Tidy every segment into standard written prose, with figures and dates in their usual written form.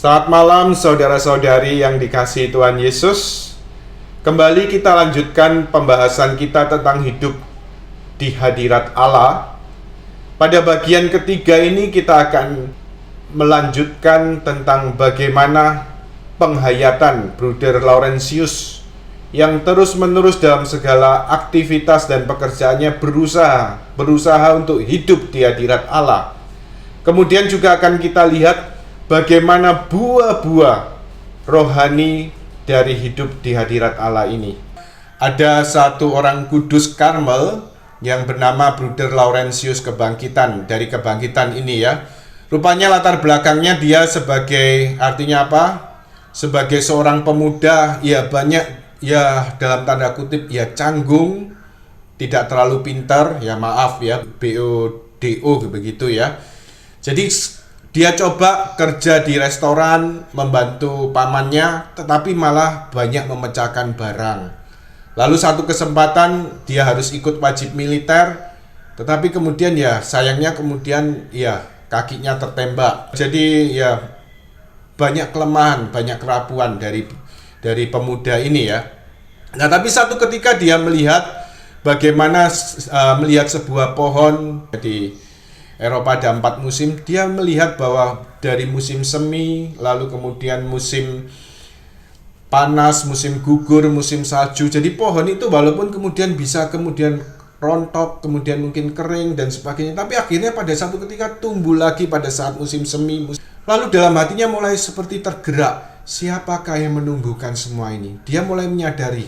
Selamat malam saudara-saudari yang dikasihi Tuhan Yesus. Kembali kita lanjutkan pembahasan kita tentang hidup di hadirat Allah. Pada bagian ketiga ini kita akan melanjutkan tentang bagaimana penghayatan Bruder Laurentius yang terus-menerus dalam segala aktivitas dan pekerjaannya berusaha untuk hidup di hadirat Allah. Kemudian juga akan kita lihat bagaimana buah-buah rohani dari hidup di hadirat Allah ini. Ada satu orang kudus Karmel yang bernama Bruder Laurentius Kebangkitan. Dari Kebangkitan ini ya, rupanya latar belakangnya dia sebagai, artinya apa? Sebagai seorang pemuda, ya banyak, ya dalam tanda kutip, ya canggung, tidak terlalu pintar, ya maaf ya, BODO begitu ya. Jadi dia coba kerja di restoran, membantu pamannya, tetapi malah banyak memecahkan barang. Lalu satu kesempatan dia harus ikut wajib militer, tetapi kemudian ya sayangnya kemudian ya kakinya tertembak. Jadi ya banyak kelemahan, banyak kerapuan dari pemuda ini ya. Nah, tapi satu ketika dia melihat bagaimana melihat sebuah pohon di Eropa ada 4 musim, dia melihat bahwa dari musim semi, lalu kemudian musim panas, musim gugur, musim salju. Jadi pohon itu walaupun kemudian bisa kemudian rontok, kemudian mungkin kering dan sebagainya, tapi akhirnya pada satu ketika tumbuh lagi pada saat musim semi. Lalu dalam hatinya mulai seperti tergerak, siapakah yang menumbuhkan semua ini? Dia mulai menyadari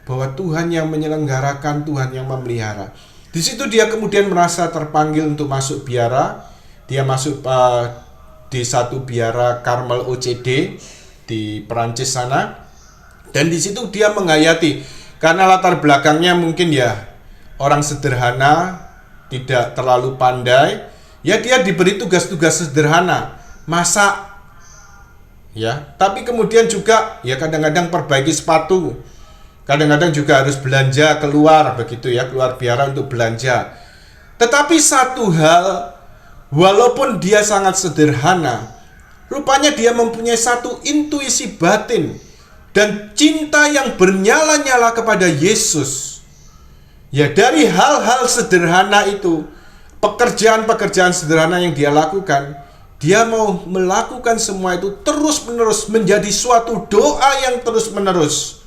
bahwa Tuhan yang menyelenggarakan, Tuhan yang memelihara. Di situ dia kemudian merasa terpanggil untuk masuk biara. Dia masuk di satu biara Karmel OCD di Perancis sana. Dan di situ dia menghayati, karena latar belakangnya mungkin ya orang sederhana, tidak terlalu pandai. Ya dia diberi tugas-tugas sederhana, masak. Ya, tapi kemudian juga ya kadang-kadang perbaiki sepatu. Kadang-kadang juga harus belanja keluar begitu ya, keluar biara untuk belanja. Tetapi satu hal, walaupun dia sangat sederhana, rupanya dia mempunyai satu intuisi batin dan cinta yang bernyala-nyala kepada Yesus. Ya dari hal-hal sederhana itu, pekerjaan-pekerjaan sederhana yang dia lakukan, dia mau melakukan semua itu terus-menerus menjadi suatu doa yang terus-menerus,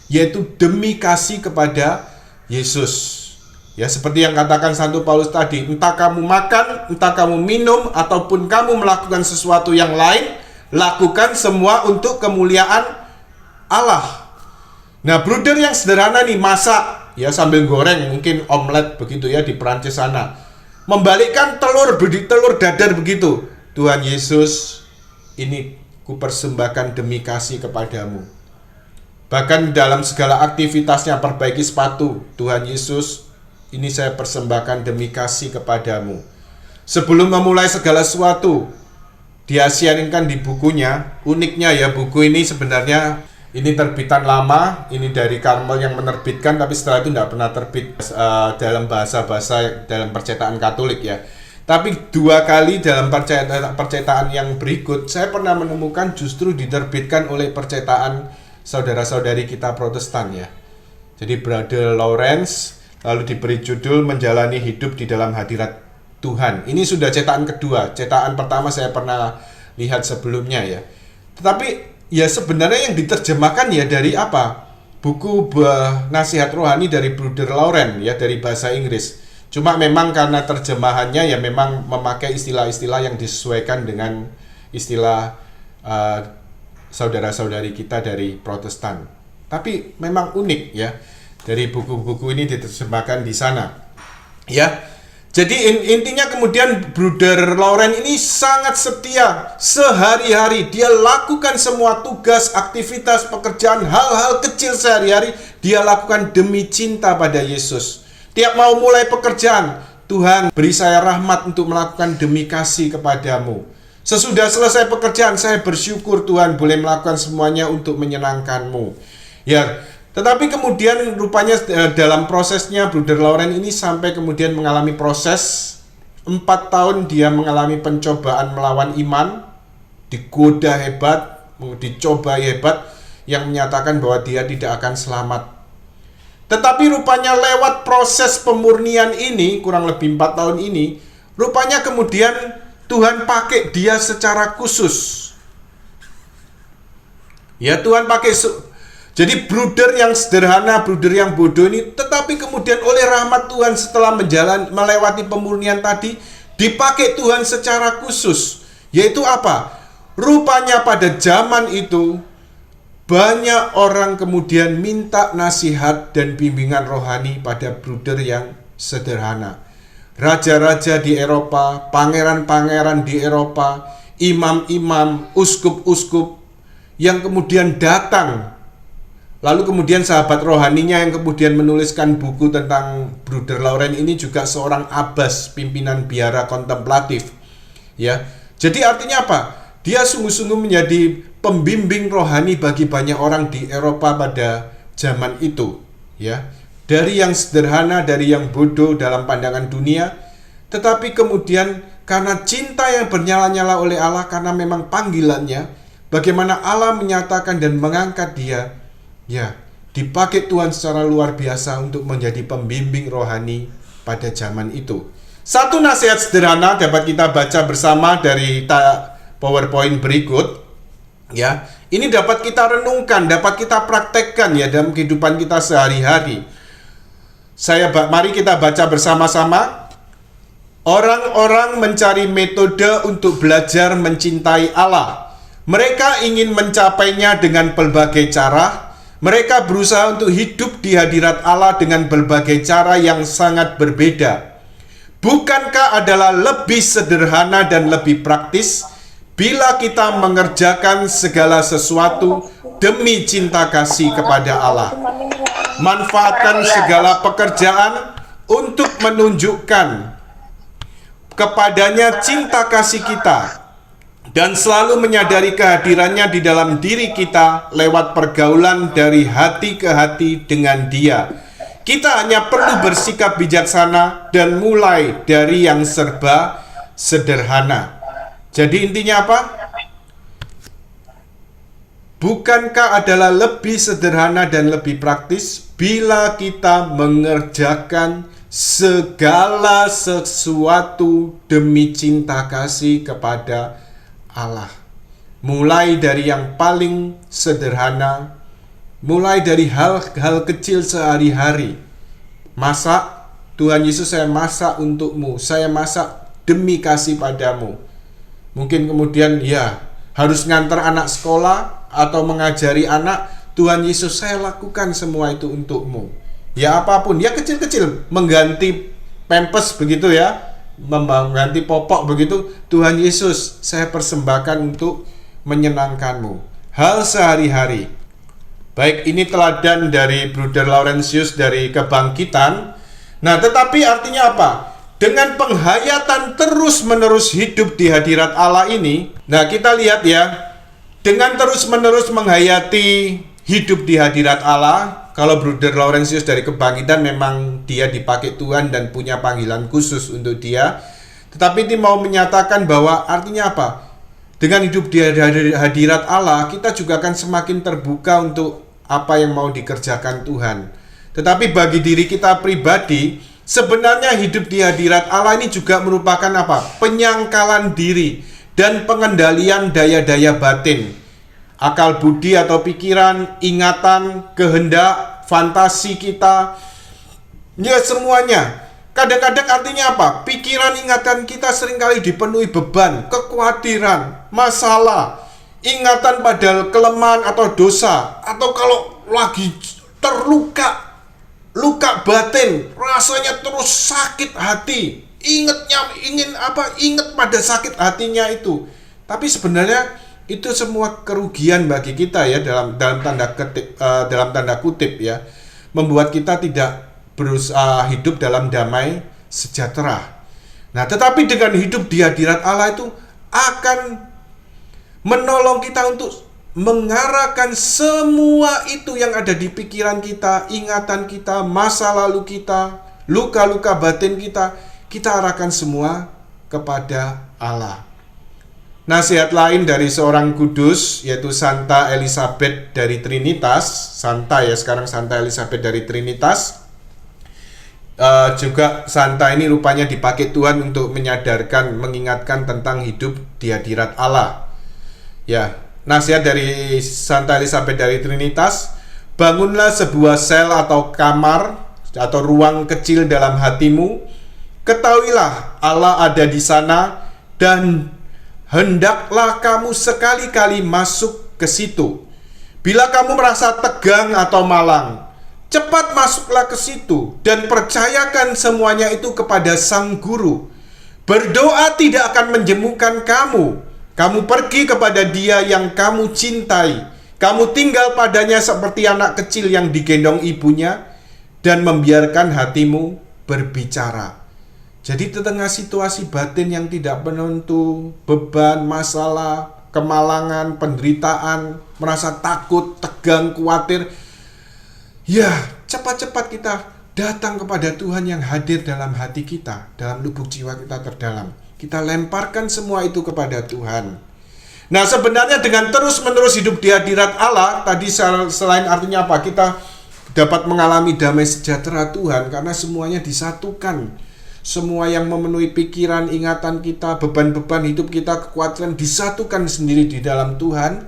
yaitu demi kasih kepada Yesus. Ya seperti yang katakan Santo Paulus tadi, entah kamu makan, entah kamu minum, ataupun kamu melakukan sesuatu yang lain, lakukan semua untuk kemuliaan Allah. Nah, bruder yang sederhana nih, masak ya sambil goreng, mungkin omelet begitu ya di Perancis sana. Membalikkan telur, beli telur dadar begitu. Tuhan Yesus, ini kupersembahkan demi kasih kepadamu. Bahkan dalam segala aktivitasnya, perbaiki sepatu, Tuhan Yesus, ini saya persembahkan demi kasih kepadamu. Sebelum memulai segala sesuatu, dia siarinkan di bukunya. Uniknya ya, buku ini sebenarnya ini terbitan lama, ini dari Karmel yang menerbitkan, tapi setelah itu tidak pernah terbit dalam bahasa-bahasa dalam percetakan Katolik ya. Tapi 2 kali dalam percetakan yang berikut, saya pernah menemukan justru diterbitkan oleh percetakan saudara-saudari kita Protestan ya. Jadi Brother Lawrence lalu diberi judul Menjalani Hidup di Dalam Hadirat Tuhan. Ini sudah cetakan kedua. Cetakan pertama saya pernah lihat sebelumnya ya. Tetapi ya sebenarnya yang diterjemahkan ya dari apa? Buku nasihat rohani dari Bruder Lawrence ya, dari bahasa Inggris. Cuma memang karena terjemahannya ya memang memakai istilah-istilah yang disesuaikan dengan istilah saudara-saudari kita dari Protestan. Tapi memang unik ya, dari buku-buku ini diterjemahkan di sana. Ya. Jadi intinya kemudian Bruder Lawrence ini sangat setia. Sehari-hari dia lakukan semua tugas, aktivitas, pekerjaan, hal-hal kecil sehari-hari dia lakukan demi cinta pada Yesus. Tiap mau mulai pekerjaan, Tuhan beri saya rahmat untuk melakukan demi kasih kepadamu. Sesudah selesai pekerjaan, saya bersyukur Tuhan boleh melakukan semuanya untuk menyenangkan-Mu. Ya, tetapi kemudian rupanya dalam prosesnya Bruder Lawrence ini sampai kemudian mengalami proses 4 tahun dia mengalami pencobaan melawan iman. digoda hebat, dicobai hebat, yang menyatakan bahwa dia tidak akan selamat. Tetapi rupanya lewat proses pemurnian ini, kurang lebih 4 tahun ini, rupanya kemudian Tuhan pakai dia secara khusus. Ya, Tuhan pakai jadi bruder yang sederhana, bruder yang bodoh ini, tetapi kemudian oleh rahmat Tuhan setelah melewati pemurnian tadi, dipakai Tuhan secara khusus. Yaitu apa? Rupanya pada zaman itu banyak orang kemudian minta nasihat dan bimbingan rohani pada bruder yang sederhana. Raja-raja di Eropa, pangeran-pangeran di Eropa, imam-imam, uskup-uskup yang kemudian datang. Lalu kemudian sahabat rohaninya yang kemudian menuliskan buku tentang Bruder Lauren ini juga seorang abbas, pimpinan biara kontemplatif. Ya. Jadi artinya apa? Dia sungguh-sungguh menjadi pembimbing rohani bagi banyak orang di Eropa pada zaman itu, ya. Dari yang sederhana, dari yang bodoh dalam pandangan dunia, tetapi kemudian karena cinta yang bernyala-nyala oleh Allah, karena memang panggilannya, bagaimana Allah menyatakan dan mengangkat dia, ya, dipakai Tuhan secara luar biasa untuk menjadi pembimbing rohani pada zaman itu. Satu nasihat sederhana dapat kita baca bersama dari PowerPoint berikut, ya. Ini dapat kita renungkan, dapat kita praktekkan ya dalam kehidupan kita sehari-hari. Mari kita baca bersama-sama. Orang-orang mencari metode untuk belajar mencintai Allah. Mereka ingin mencapainya dengan berbagai cara. Mereka berusaha untuk hidup di hadirat Allah dengan berbagai cara yang sangat berbeda. Bukankah adalah lebih sederhana dan lebih praktis bila kita mengerjakan segala sesuatu demi cinta kasih kepada Allah? Manfaatkan segala pekerjaan untuk menunjukkan kepadanya cinta kasih kita dan selalu menyadari kehadirannya di dalam diri kita lewat pergaulan dari hati ke hati dengan Dia. Kita hanya perlu bersikap bijaksana dan mulai dari yang serba sederhana. Jadi intinya apa? Bukankah adalah lebih sederhana dan lebih praktis bila kita mengerjakan segala sesuatu demi cinta kasih kepada Allah. Mulai dari yang paling sederhana, mulai dari hal-hal kecil sehari-hari. Masak, Tuhan Yesus, saya masak untukmu, saya masak demi kasih padamu. Mungkin kemudian ya harus ngantar anak sekolah atau mengajari anak, Tuhan Yesus, saya lakukan semua itu untukmu. Ya apapun, ya kecil-kecil, mengganti pampers begitu ya, mengganti popok begitu, Tuhan Yesus, saya persembahkan untuk menyenangkanmu. Hal sehari-hari. Baik, ini teladan dari Bruder Laurentius dari Kebangkitan. Nah, tetapi artinya apa? Dengan penghayatan terus-menerus hidup di hadirat Allah ini, nah kita lihat ya, dengan terus-menerus menghayati hidup di hadirat Allah, kalau Bruder Laurentius dari Kebangkitan memang dia dipakai Tuhan dan punya panggilan khusus untuk dia. Tetapi ini mau menyatakan bahwa artinya apa? Dengan hidup di hadirat Allah, kita juga akan semakin terbuka untuk apa yang mau dikerjakan Tuhan. Tetapi bagi diri kita pribadi, sebenarnya hidup di hadirat Allah ini juga merupakan apa? Penyangkalan diri dan pengendalian daya-daya batin. Akal budi atau pikiran, ingatan, kehendak, fantasi kita. Ya semuanya. Kadang-kadang artinya apa? Pikiran, ingatan kita seringkali dipenuhi beban, kekhawatiran, masalah, ingatan pada kelemahan atau dosa, atau kalau lagi terluka, luka batin, rasanya terus sakit hati, ingat pada sakit hatinya itu. Tapi sebenarnya itu semua kerugian bagi kita ya, dalam tanda kutip ya, membuat kita tidak berusaha hidup dalam damai sejahtera. Nah, tetapi dengan hidup di hadirat Allah itu akan menolong kita untuk mengarahkan semua itu yang ada di pikiran kita, ingatan kita, masa lalu kita, luka-luka batin kita, kita arahkan semua kepada Allah. Nasihat lain dari seorang kudus, yaitu Santa Elizabeth dari Trinitas. Santa ya, sekarang Santa Elizabeth dari Trinitas. Juga Santa ini rupanya dipakai Tuhan untuk menyadarkan, mengingatkan tentang hidup di hadirat Allah. Ya, nasihat dari Santa Elizabeth dari Trinitas: bangunlah sebuah sel atau kamar atau ruang kecil dalam hatimu. Ketahuilah Allah ada di sana, dan hendaklah kamu sekali-kali masuk ke situ. Bila kamu merasa tegang atau malang, cepat masuklah ke situ dan percayakan semuanya itu kepada Sang Guru. Berdoa tidak akan menjemukan kamu. Kamu pergi kepada Dia yang kamu cintai. Kamu tinggal padanya seperti anak kecil yang digendong ibunya, dan membiarkan hatimu berbicara. Jadi di tengah situasi batin yang tidak menentu, beban, masalah, kemalangan, penderitaan, merasa takut, tegang, khawatir, ya cepat-cepat kita datang kepada Tuhan yang hadir dalam hati kita, dalam lubuk jiwa kita terdalam. Kita lemparkan semua itu kepada Tuhan. Nah, sebenarnya dengan terus-menerus hidup di hadirat Allah, tadi selain artinya apa? Kita dapat mengalami damai sejahtera Tuhan karena semuanya disatukan. Semua yang memenuhi pikiran, ingatan kita, beban-beban hidup kita, kekhawatiran disatukan sendiri di dalam Tuhan.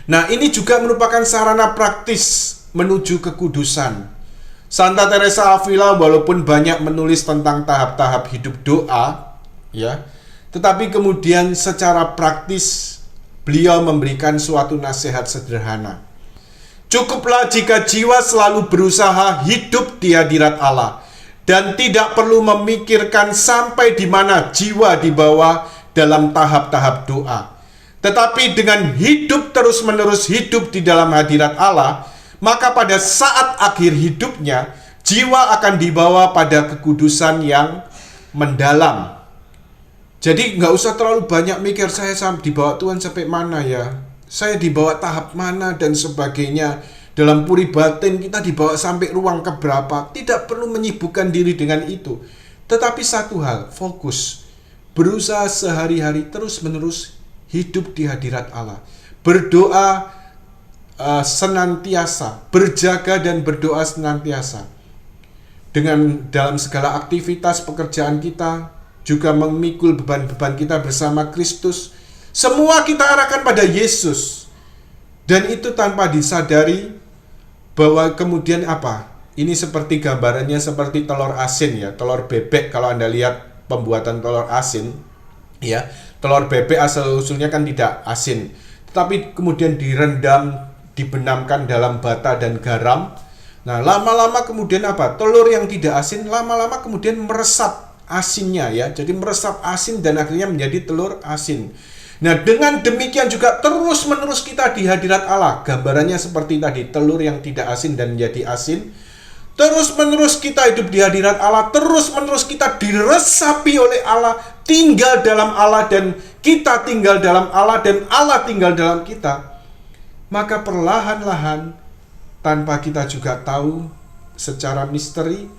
Nah, ini juga merupakan sarana praktis menuju kekudusan. Santa Teresa Avila walaupun banyak menulis tentang tahap-tahap hidup doa, ya, tetapi kemudian secara praktis beliau memberikan suatu nasihat sederhana. Cukuplah jika jiwa selalu berusaha hidup di hadirat Allah dan tidak perlu memikirkan sampai di mana jiwa dibawa dalam tahap-tahap doa. Tetapi dengan hidup terus-menerus hidup di dalam hadirat Allah, maka pada saat akhir hidupnya, jiwa akan dibawa pada kekudusan yang mendalam. Jadi nggak usah terlalu banyak mikir, saya dibawa Tuhan sampai mana ya, saya dibawa tahap mana dan sebagainya. Dalam puri batin kita dibawa sampai ruang keberapa. Tidak perlu menyibukkan diri dengan itu. Tetapi satu hal, fokus. Berusaha sehari-hari terus-menerus hidup di hadirat Allah. Berdoa senantiasa. Berjaga dan berdoa senantiasa. Dalam segala aktivitas pekerjaan kita, juga memikul beban-beban kita bersama Kristus. Semua kita arahkan pada Yesus. Dan itu tanpa disadari bahwa kemudian apa? Ini seperti gambarannya seperti telur asin ya, telur bebek. Kalau Anda lihat pembuatan telur asin ya, telur bebek asal-usulnya kan tidak asin, tetapi kemudian direndam, dibenamkan dalam bata dan garam. Nah, lama-lama kemudian apa? Telur yang tidak asin lama-lama kemudian meresap asinnya ya. Jadi meresap asin dan akhirnya menjadi telur asin. Nah, dengan demikian juga terus-menerus kita di hadirat Allah. Gambarannya seperti tadi, telur yang tidak asin dan menjadi asin. Terus-menerus kita hidup di hadirat Allah, terus-menerus kita diresapi oleh Allah, tinggal dalam Allah, dan kita tinggal dalam Allah, dan Allah tinggal dalam kita. Maka perlahan-lahan, tanpa kita juga tahu, secara misteri,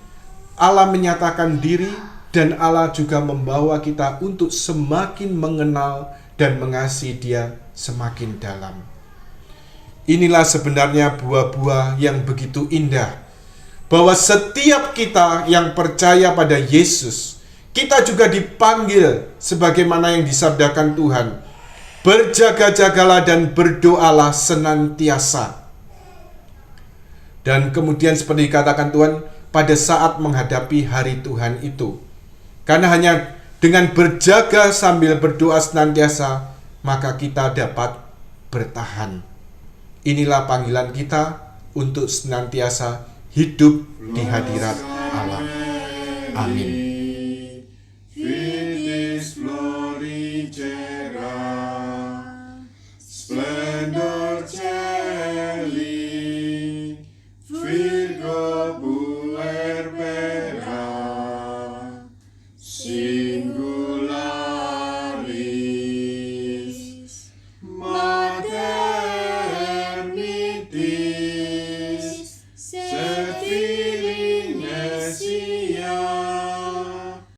Allah menyatakan diri, dan Allah juga membawa kita untuk semakin mengenal dan mengasihi Dia semakin dalam. Inilah sebenarnya buah-buah yang begitu indah, bahwa setiap kita yang percaya pada Yesus, kita juga dipanggil sebagaimana yang disabdakan Tuhan, berjaga-jagalah dan berdoalah senantiasa. Dan kemudian seperti dikatakan Tuhan, pada saat menghadapi hari Tuhan itu, karena hanya dengan berjaga sambil berdoa senantiasa, maka kita dapat bertahan. Inilah panggilan kita untuk senantiasa hidup di hadirat Allah. Amin.